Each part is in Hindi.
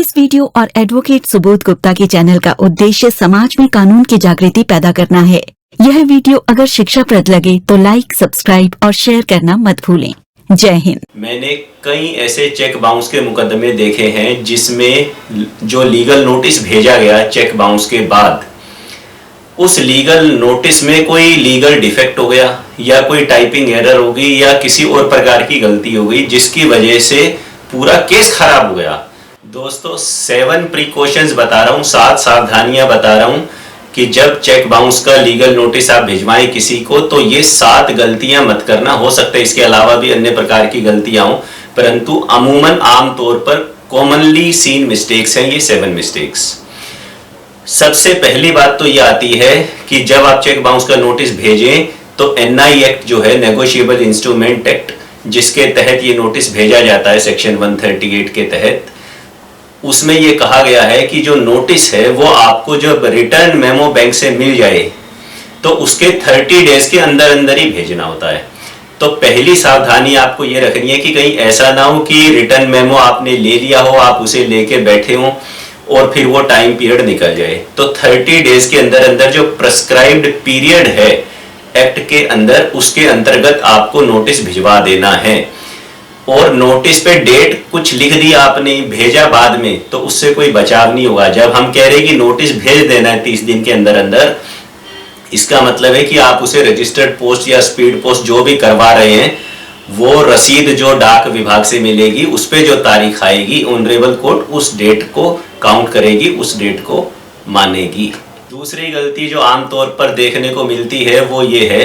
इस वीडियो और एडवोकेट सुबोध गुप्ता के चैनल का उद्देश्य समाज में कानून की जागृति पैदा करना है। यह वीडियो अगर शिक्षाप्रद लगे तो लाइक, सब्सक्राइब और शेयर करना मत भूलें। जय हिंद। मैंने कई ऐसे चेक बाउंस के मुकदमे देखे हैं जिसमें जो लीगल नोटिस भेजा गया चेक बाउंस के बाद, उस लीगल नोटिस में कोई लीगल डिफेक्ट हो गया या कोई टाइपिंग एरर हो गई या किसी और प्रकार की गलती हो गई जिसकी वजह से पूरा केस खराब हो गया। दोस्तों 7 प्रिकॉशंस बता रहा हूँ, 7 सावधानियां बता रहा हूँ कि जब चेक बाउंस का लीगल नोटिस आप भिजवाएं किसी को तो ये 7 गलतियां मत करना। हो सकता है इसके अलावा भी अन्य प्रकार की गलतियां हो, परंतु अमूमन आमतौर पर कॉमनली सीन मिस्टेक्स हैं ये 7 मिस्टेक्स। सबसे पहली बात तो ये आती है कि जब आप चेक बाउंस का नोटिस भेजें तो NI एक्ट जो है, नेगोशिएबल इंस्ट्रूमेंट एक्ट, जिसके तहत ये नोटिस भेजा जाता है सेक्शन 138 के तहत, उसमें ये कहा गया है कि जो नोटिस है वो आपको जब रिटर्न मेमो बैंक से मिल जाए तो उसके 30 डेज के अंदर अंदर ही भेजना होता है। तो पहली सावधानी आपको ये रखनी है कि कहीं ऐसा ना हो कि रिटर्न मेमो आपने ले लिया हो, आप उसे लेके बैठे हो और फिर वो टाइम पीरियड निकल जाए। तो 30 डेज के अंदर अंदर जो प्रेस्क्राइब्ड पीरियड है एक्ट के अंदर, उसके अंतर्गत आपको नोटिस भिजवा देना है। और नोटिस पे डेट कुछ लिख दिया आपने, भेजा बाद में, तो उससे कोई बचाव नहीं होगा। जब हम कह रहे हैं कि नोटिस भेज देना है 30 दिन के अंदर अंदर, इसका मतलब है कि आप उसे रजिस्टर्ड पोस्ट या स्पीड पोस्ट जो भी करवा रहे हैं, वो रसीद जो डाक विभाग से मिलेगी उस पे जो तारीख आएगी, ऑनरेबल कोर्ट उस डेट को काउंट करेगी, उस डेट को मानेगी। दूसरी गलती जो आमतौर पर देखने को मिलती है वो ये है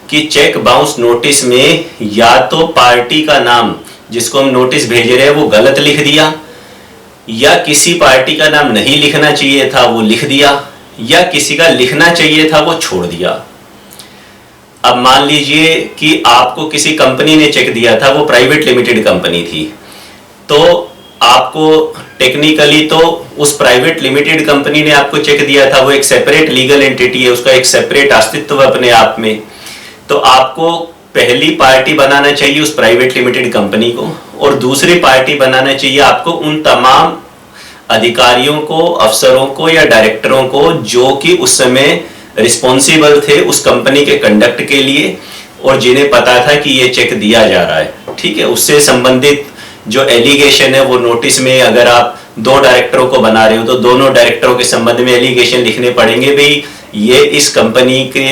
कि चेक बाउंस नोटिस में या तो पार्टी का नाम जिसको हम नोटिस भेज रहे हैं वो गलत लिख दिया, या किसी पार्टी का नाम नहीं लिखना चाहिए था वो लिख दिया, या किसी का लिखना चाहिए था वो छोड़ दिया। अब मान लीजिए कि आपको किसी कंपनी ने चेक दिया था, वो प्राइवेट लिमिटेड कंपनी थी, तो आपको टेक्निकली तो उस प्राइवेट लिमिटेड कंपनी ने आपको चेक दिया था, वो एक सेपरेट लीगल एंटिटी है, उसका एक सेपरेट अस्तित्व अपने आप में। तो आपको पहली पार्टी बनाना चाहिए उस प्राइवेट लिमिटेड कंपनी को, और दूसरी पार्टी बनाना चाहिए आपको उन तमाम अधिकारियों को, अफसरों को या डायरेक्टरों को जो कि उस समय रिस्पॉन्सिबल थे उस कंपनी के कंडक्ट के लिए और जिन्हें पता था कि ये चेक दिया जा रहा है। ठीक है, उससे संबंधित जो एलिगेशन है वो नोटिस में, अगर आप 2 डायरेक्टरों को बना रहे हो तो दोनों डायरेक्टरों के संबंध में एलिगेशन लिखने पड़ेंगे। भाई ये इस कंपनी के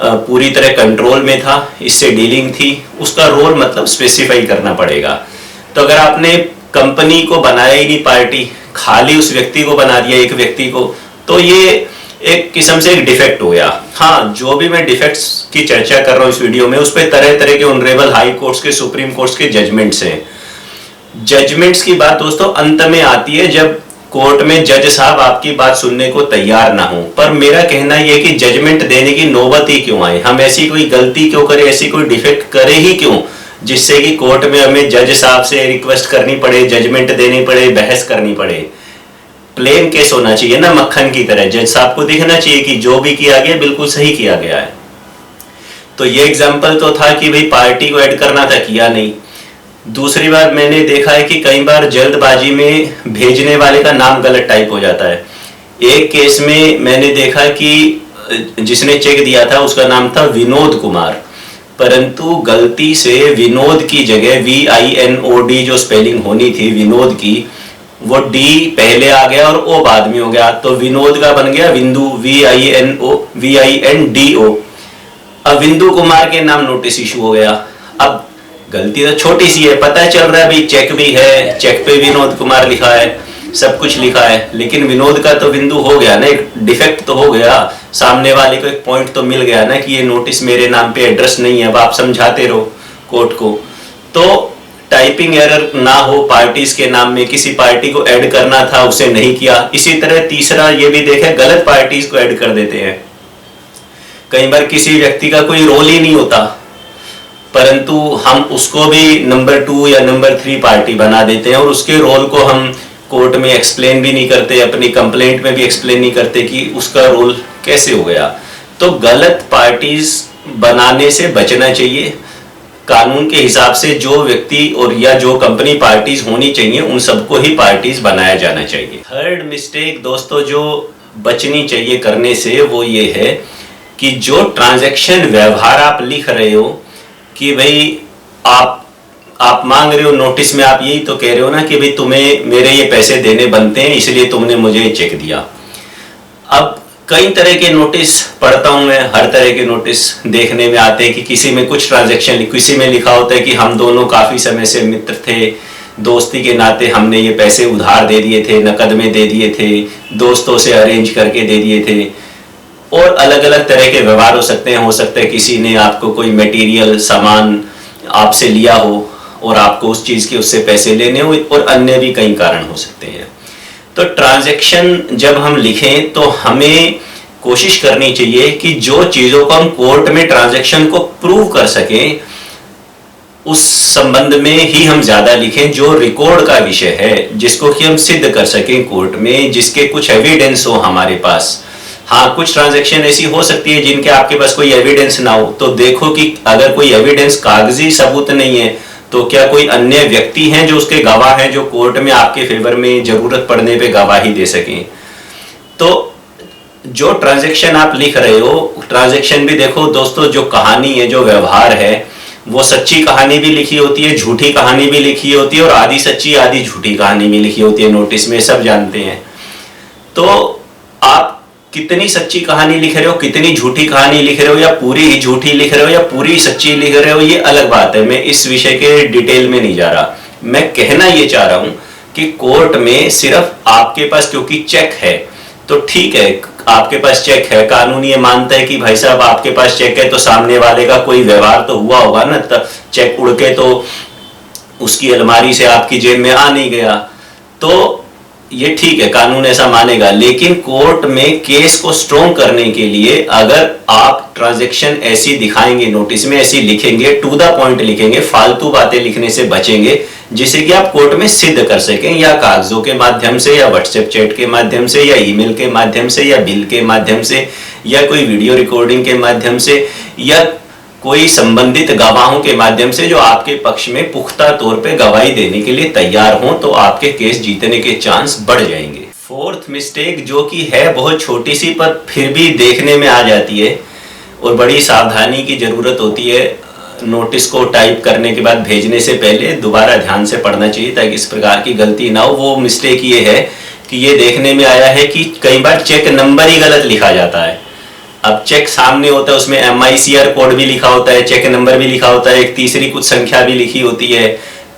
पूरी तरह कंट्रोल में था, इससे डीलिंग थी, उसका रोल मतलब स्पेसिफाई करना पड़ेगा। तो अगर आपने कंपनी को बनाया ही नहीं पार्टी, खाली उस व्यक्ति को बना दिया, एक व्यक्ति को, तो ये एक किस्म से एक डिफेक्ट हो गया। हाँ, जो भी मैं डिफेक्ट्स की चर्चा कर रहा हूँ इस वीडियो में, उस पर तरह तरह के ऑनरेबल हाई कोर्ट्स के, सुप्रीम कोर्ट्स के जजमेंट्स हैं। जजमेंट्स की बात दोस्तों अंत में आती है जब कोर्ट में जज साहब आपकी बात सुनने को तैयार ना हो। पर मेरा कहना यह कि जजमेंट देने की नौबत ही क्यों आए, हम ऐसी कोई गलती क्यों करें, ऐसी कोई डिफेक्ट करे ही क्यों जिससे कि कोर्ट में हमें जज साहब से रिक्वेस्ट करनी पड़े, जजमेंट देनी पड़े, बहस करनी पड़े। प्लेन केस होना चाहिए ना, मक्खन की तरह। जज साहब को दिखना चाहिए कि जो भी किया गया बिल्कुल सही किया गया है। तो ये एग्जाम्पल तो था कि भाई पार्टी को ऐड करना था, किया नहीं। दूसरी बार मैंने देखा है कि कई बार जल्दबाजी में भेजने वाले का नाम गलत टाइप हो जाता है। एक केस में मैंने देखा कि जिसने चेक दिया था उसका नाम था विनोद कुमार, परंतु गलती से विनोद की जगह VINOD जो स्पेलिंग होनी थी विनोद की, वो D पहले आ गया और O बाद में हो गया, तो विनोद का बन गया विंदु, VINDO। अब विंदु कुमार के नाम नोटिस इशू हो गया। अब गलती तो छोटी सी है, पता चल रहा है भाई चेक भी है, चेक पे विनोद कुमार लिखा है, सब कुछ लिखा है, लेकिन विनोद का तो बिंदु हो गया ना, एक डिफेक्ट तो हो गया। सामने वाले को एक पॉइंट तो मिल गया ना कि ये नोटिस मेरे नाम पे एड्रेस नहीं है। अब आप समझाते रहो कोर्ट को, तो टाइपिंग एरर ना हो पार्टीज के नाम में, किसी पार्टी को ऐड करना था उसे नहीं किया। इसी तरह तीसरा ये भी देखें, गलत पार्टीज को ऐड कर देते हैं। कई बार किसी व्यक्ति का कोई रोल ही नहीं होता, परंतु हम उसको भी नंबर 2 या नंबर 3 पार्टी बना देते हैं और उसके रोल को हम कोर्ट में एक्सप्लेन भी नहीं करते, अपनी कंप्लेंट में भी एक्सप्लेन नहीं करते कि उसका रोल कैसे हो गया। तो गलत पार्टीज बनाने से बचना चाहिए। कानून के हिसाब से जो व्यक्ति और या जो कंपनी पार्टीज होनी चाहिए उन सबको ही पार्टीज बनाया जाना चाहिए। थर्ड मिस्टेक दोस्तों जो बचनी चाहिए करने से वो ये है कि जो ट्रांजैक्शन व्यवहार आप लिख रहे हो कि भाई आप मांग रहे हो नोटिस में, आप यही तो कह रहे हो ना कि भाई तुम्हें मेरे ये पैसे देने बनते हैं इसलिए तुमने मुझे ये चेक दिया। अब कई तरह के नोटिस पढ़ता हूं मैं, हर तरह के नोटिस देखने में आते हैं कि किसी में कुछ ट्रांजैक्शन, किसी में लिखा होता है कि हम दोनों काफी समय से मित्र थे, दोस्ती के नाते हमने ये पैसे उधार दे दिए थे, नकद में दे दिए थे, दोस्तों से अरेंज करके दे दिए थे। और अलग अलग तरह के व्यवहार हो सकते हैं। हो सकता है किसी ने आपको कोई मटेरियल सामान आपसे लिया हो और आपको उस चीज के उससे पैसे लेने हो, और अन्य भी कई कारण हो सकते हैं। तो ट्रांजैक्शन जब हम लिखें तो हमें कोशिश करनी चाहिए कि जो चीजों को हम कोर्ट में ट्रांजैक्शन को प्रूव कर सकें उस संबंध में ही हम ज्यादा लिखें, जो रिकॉर्ड का विषय है, जिसको कि हम सिद्ध कर सकें कोर्ट में, जिसके कुछ एविडेंस हो हमारे पास। हाँ, कुछ ट्रांजैक्शन ऐसी हो सकती है जिनके आपके पास कोई एविडेंस ना हो, तो देखो कि अगर कोई एविडेंस कागजी सबूत नहीं है तो क्या कोई अन्य व्यक्ति हैं जो उसके गवाह हैं, जो कोर्ट में आपके फेवर में जरूरत पड़ने पे गवाही दे सकें। तो जो ट्रांजैक्शन आप लिख रहे हो, ट्रांजैक्शन भी देखो दोस्तों, जो कहानी है, जो व्यवहार है, वो सच्ची कहानी भी लिखी होती है, झूठी कहानी भी लिखी होती है, और आधी सच्ची आधी झूठी कहानी भी लिखी होती है नोटिस में, सब जानते हैं। तो आप कितनी सच्ची कहानी लिख रहे हो, कितनी झूठी कहानी लिख रहे हो, या पूरी ही झूठी लिख रहे हो या पूरी सच्ची लिख रहे हो, ये अलग बात है। मैं इस विषय के डिटेल में नहीं जा रहा। मैं कहना ये चाह रहा हूं कि कोर्ट में सिर्फ आपके पास क्योंकि चेक है तो ठीक है, आपके पास चेक है, कानून ये मानता है कि भाई साहब आपके पास चेक है तो सामने वाले का कोई व्यवहार तो हुआ होगा ना, तब चेक उड़ के तो उसकी अलमारी से आपकी जेब में आ नहीं गया, तो ये ठीक है, कानून ऐसा मानेगा। लेकिन कोर्ट में केस को स्ट्रॉन्ग करने के लिए अगर आप ट्रांजैक्शन ऐसी दिखाएंगे, नोटिस में ऐसी लिखेंगे, टू द पॉइंट लिखेंगे, फालतू बातें लिखने से बचेंगे, जिसे कि आप कोर्ट में सिद्ध कर सकें, या कागजों के माध्यम से, या व्हाट्सएप चैट के माध्यम से, या ईमेल के माध्यम से, या बिल के माध्यम से, या कोई वीडियो रिकॉर्डिंग के माध्यम से, या कोई संबंधित गवाहों के माध्यम से जो आपके पक्ष में पुख्ता तौर पे गवाही देने के लिए तैयार हों, तो आपके केस जीतने के चांस बढ़ जाएंगे। फोर्थ मिस्टेक जो कि है बहुत छोटी सी पर फिर भी देखने में आ जाती है और बड़ी सावधानी की जरूरत होती है, नोटिस को टाइप करने के बाद भेजने से पहले दोबारा ध्यान से पढ़ना चाहिए ताकि इस प्रकार की गलती ना हो। वो मिस्टेक ये है कि ये देखने में आया है कि कई बार चेक नंबर ही गलत लिखा जाता है। अब चेक सामने होता है, उसमें MICR कोड भी लिखा होता है, चेक नंबर भी लिखा होता है, एक तीसरी कुछ संख्या भी लिखी होती है।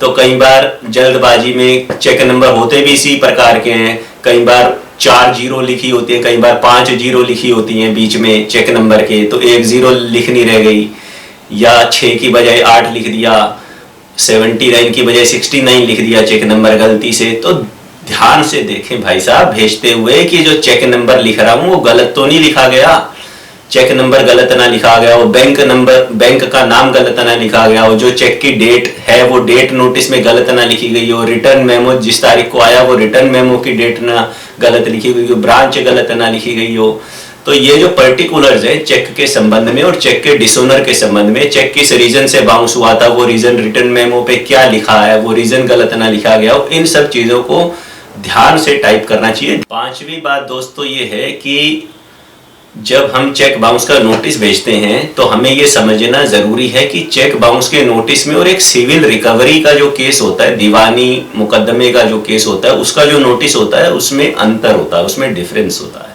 तो कई बार जल्दबाजी में चेक नंबर होते भी इसी प्रकार के हैं, कई बार 4 जीरो लिखी होती है, कई बार 5 जीरो लिखी होती हैं बीच में चेक नंबर के, तो 1 जीरो लिखनी रह गई, या 6 की बजाय 8 लिख दिया, 79 की बजाय 69 लिख दिया चेक नंबर गलती से। तो ध्यान से देखें भाई साहब भेजते हुए कि जो चेक नंबर लिख रहा हूं वो गलत तो नहीं लिखा गया, चेक नंबर गलत ना लिखा गया हो, बैंक नंबर, बैंक का नाम गलत ना लिखा गया हो, जो चेक की डेट है वो डेट नोटिस में गलत ना लिखी गई हो, रिटर्न मेमो जिस तारीख को आया वो रिटर्न मेमो की डेट ना गलत लिखी गई हो, ब्रांच गलत ना लिखी गई हो। तो ये जो पर्टिकुलर्स है चेक के संबंध में और चेक के डिसोनर के संबंध में, चेक किस रीजन से बाउंस हुआ था, वो रीजन रिटर्न मेमो पे क्या लिखा है, वो रीजन गलत ना लिखा गया हो, इन सब चीजों को ध्यान से टाइप करना चाहिए। पांचवी बात दोस्तों ये है कि जब हम चेक बाउंस का नोटिस भेजते हैं तो हमें यह समझना जरूरी है कि चेक बाउंस के नोटिस में और एक सिविल रिकवरी का जो केस होता है, दीवानी मुकदमे का जो केस होता है, उसका जो नोटिस होता है उसमें अंतर होता है, उसमें डिफरेंस होता है।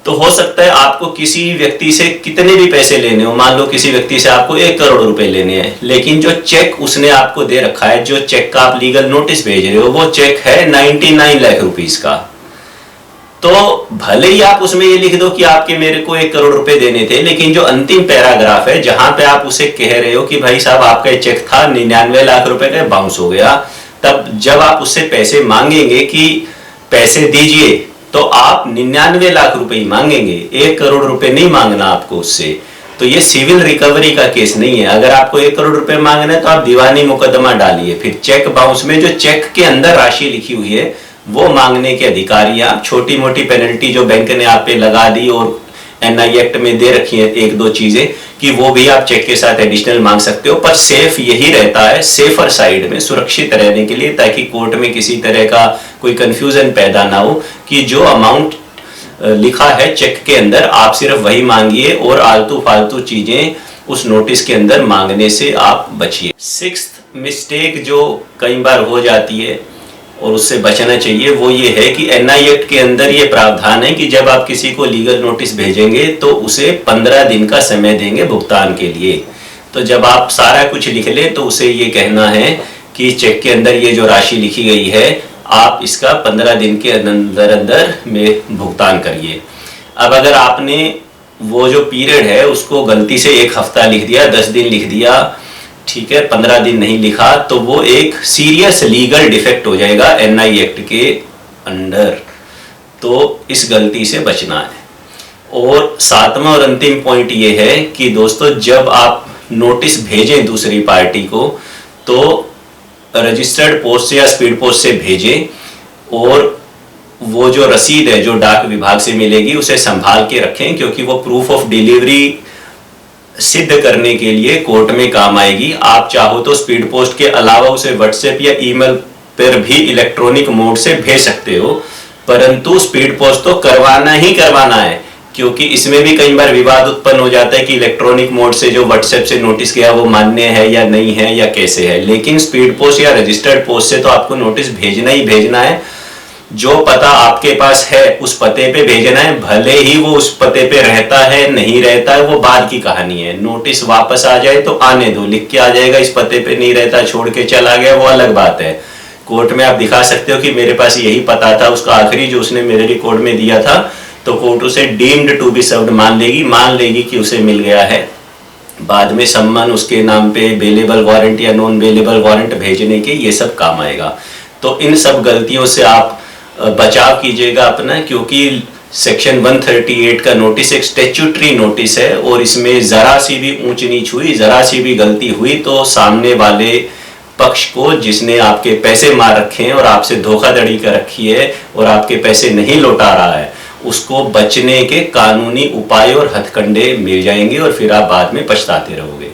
तो हो सकता है आपको किसी व्यक्ति से कितने भी पैसे लेने हो, मान लो किसी व्यक्ति से आपको 1 करोड़ रुपए लेने हैं, लेकिन जो चेक उसने आपको दे रखा है, जो चेक का आप लीगल नोटिस भेज रहे हो, वो चेक है 99 लाख रुपीस का। तो भले ही आप उसमें ये लिख दो कि आपके मेरे को 1 करोड़ रुपए देने थे, लेकिन जो अंतिम पैराग्राफ है जहां पे आप उसे कह रहे हो कि भाई साहब आपका चेक था 99 लाख रुपए का, बाउंस हो गया, तब जब आप उससे पैसे मांगेंगे कि पैसे दीजिए, तो आप 99 लाख रुपए ही मांगेंगे, 1 करोड़ रुपए नहीं मांगना आपको उससे। तो ये सिविल रिकवरी का केस नहीं है। अगर आपको 1 करोड़ रुपए मांगना है तो आप दीवानी मुकदमा डालिए, फिर चेक बाउंस में जो चेक के अंदर राशि लिखी हुई है वो मांगने के अधिकारी। आप छोटी मोटी पेनल्टी जो बैंक ने आप पे लगा दी और NI एक्ट में दे रखी है एक दो चीजें कि वो भी आप चेक के साथ एडिशनल मांग सकते हो, पर सेफ यही रहता है, सेफर साइड में सुरक्षित रहने के लिए, ताकि कोर्ट में किसी तरह का कोई कंफ्यूजन पैदा ना हो कि जो अमाउंट लिखा है चेक के अंदर आप सिर्फ वही मांगिए और आलतू फालतू चीजें उस नोटिस के अंदर मांगने से आप बचिए। सिक्स्थ मिस्टेक जो कई बार हो जाती है और उससे बचना चाहिए वो ये है कि NI एक्ट के अंदर ये प्रावधान है कि जब आप किसी को लीगल नोटिस भेजेंगे तो उसे 15 दिन का समय देंगे भुगतान के लिए। तो जब आप सारा कुछ लिख लें तो उसे ये कहना है कि चेक के अंदर ये जो राशि लिखी गई है आप इसका 15 दिन के अंदर अंदर में भुगतान करिए। अब अगर आपने वो जो पीरियड है उसको गलती से 1 हफ्ता लिख दिया, 10 दिन लिख दिया, ठीक है, 15 दिन नहीं लिखा, तो वो एक सीरियस लीगल डिफेक्ट हो जाएगा NI एक्ट के अंडर। तो इस गलती से बचना है। और 7वां और अंतिम पॉइंट ये है कि दोस्तों जब आप नोटिस भेजें दूसरी पार्टी को तो रजिस्टर्ड पोस्ट या स्पीड पोस्ट से भेजें और वो जो रसीद है जो डाक विभाग से मिलेगी उसे संभाल के रखें, क्योंकि वो प्रूफ ऑफ डिलीवरी सिद्ध करने के लिए कोर्ट में काम आएगी। आप चाहो तो स्पीड पोस्ट के अलावा उसे व्हाट्सएप या ईमेल पर भी इलेक्ट्रॉनिक मोड से भेज सकते हो, परंतु स्पीड पोस्ट तो करवाना ही करवाना है, क्योंकि इसमें भी कई बार विवाद उत्पन्न हो जाता है कि इलेक्ट्रॉनिक मोड से जो व्हाट्सएप से नोटिस गया वो मान्य है या नहीं है या कैसे है। लेकिन स्पीड पोस्ट या रजिस्टर्ड पोस्ट से तो आपको नोटिस भेजना ही भेजना है। जो पता आपके पास है उस पते पे भेजना है, भले ही वो उस पते पे रहता है नहीं रहता है वो बाद की कहानी है। नोटिस वापस आ जाए तो आने दो, लिख के आ जाएगा इस पते पे नहीं रहता, छोड़ के चला गया, वो अलग बात है। कोर्ट में आप दिखा सकते हो कि मेरे पास यही पता था, उसका आखिरी जो उसने मेरे रिकॉर्ड में दिया था, तो कोर्ट उसे डीम्ड टू बी सर्व्ड मान लेगी कि उसे मिल गया है। बाद में सम्मन उसके नाम पे बेलेबल वारंट या नॉन बेलेबल वारंट भेजने के ये सब काम आएगा। तो इन सब गलतियों से आप बचाव कीजिएगा अपना, क्योंकि सेक्शन 138 का नोटिस एक स्टैट्यूटरी नोटिस है और इसमें जरा सी भी ऊंच नीच हुई, जरा सी भी गलती हुई तो सामने वाले पक्ष को जिसने आपके पैसे मार रखे हैं और आपसे धोखाधड़ी कर रखी है और आपके पैसे नहीं लौटा रहा है, उसको बचने के कानूनी उपाय और हथकंडे मिल जाएंगे और फिर आप बाद में पछताते रहोगे।